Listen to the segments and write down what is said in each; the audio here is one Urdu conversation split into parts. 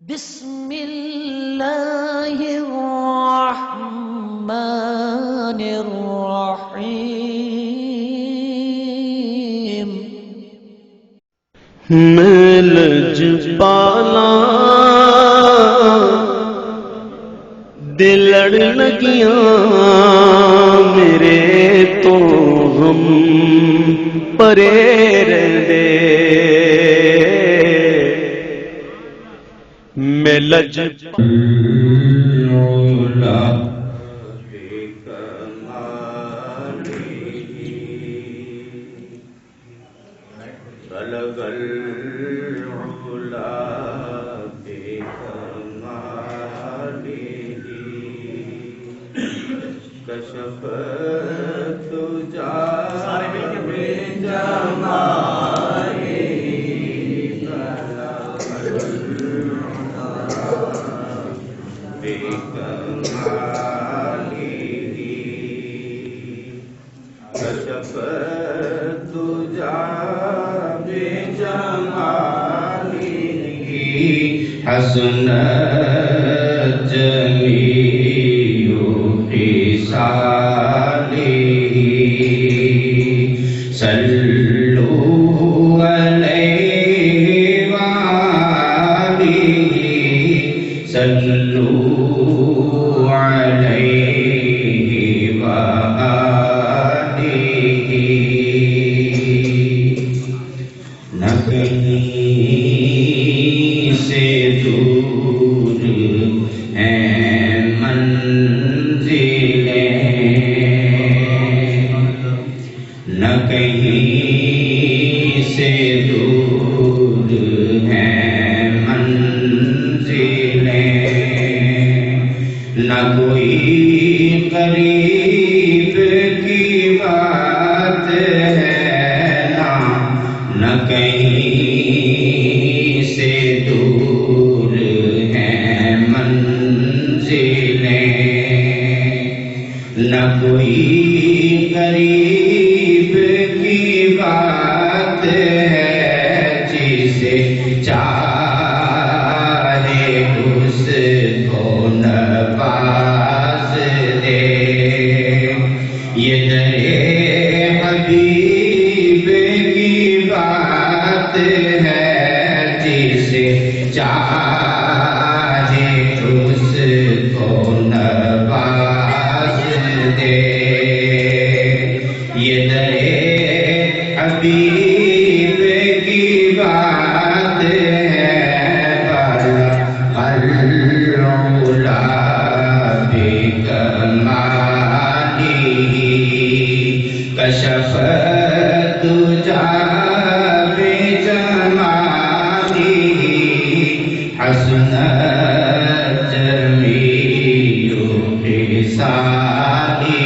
بسم اللہ الرحمن الرحیم میلج پالا دلڑ لگیاں میرے تو ہم پرے رہندے میلج لا بلغل علا بکماله کشف تجا بجماله کشف تجا حسن جمیع خصاله صلوا علیہ وآلہ صلوا علیہ وآلہ نہ کہیں سے دور ہیں منزلیں نہ کہیں سے دور ہیں منزلیں نہ کوئی قریب کی بات ہے نہ کہیں سے دور ہیں منزلیں نہ کوئی قریب کی بات ہے جسے چاہے اس کو نواز دے یہ درے حبیب کی بات ہے جسے چاہے اس کو نواز دے یہ درے حبیب کی بات ہے بلغل علا بکماله کشف تجا بجماله حسن جمیع خصاله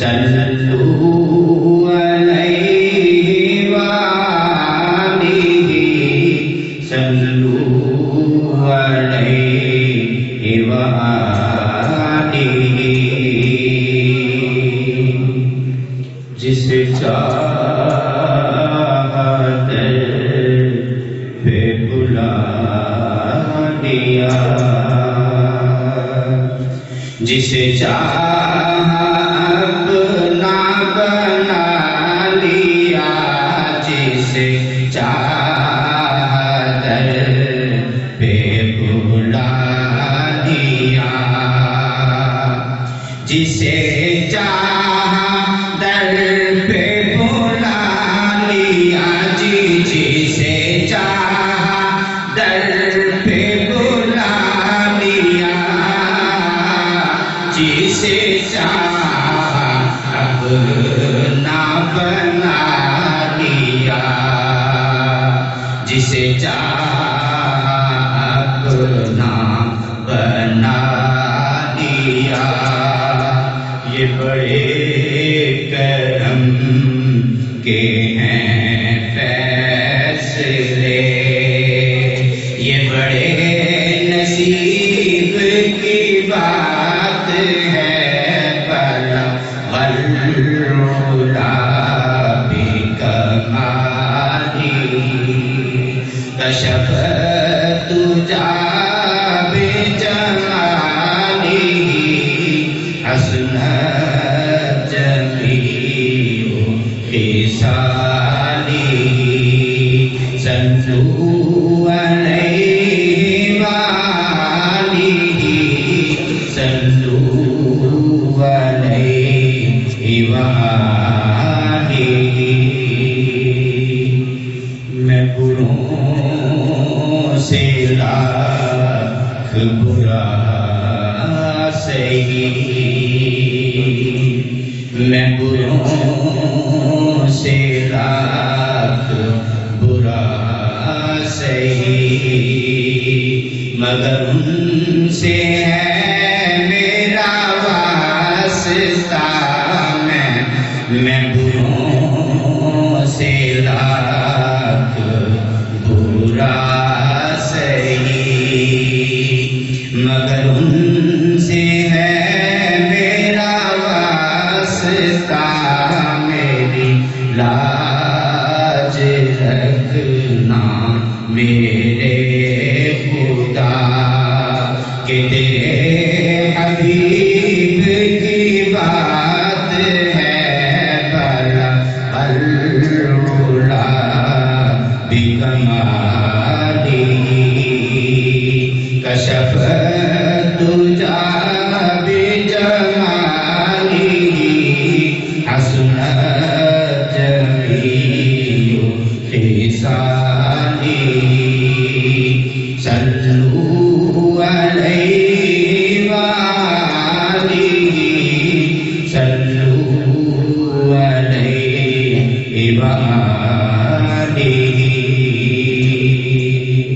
صلوا علیہ وآلہ صلوا علیہ وآلہ جسے چاہا در پہ بلا دیا جسے چاہا اپنا بنا لیا جسے چاہا در پہ بلا دیا جسے چاہا در پہ بلا لیا جسے چاہا در پہ بلا لیا جسے چاہا اپنا بنا لیا جسے چاہا اپنا بنا لیا یہ بڑے کرم کے ہیں فیصلے یہ بڑے نصیب کی بات ہے بلغل علا بکماله کشف تجا بجمالی حسن جمیع خصالی صلو علیہ وآلہ صلو علیہ وآلہ میں بروں سے لاکھ برا سہی میں بروں سے لاکھ برا سہی مگر ان سے ہے میرا واسطہ میں بروں سے لاکھ برا سہی مگر ان سے ہے میرا واسطہ میری لاج رکھنا میرے خدا کہ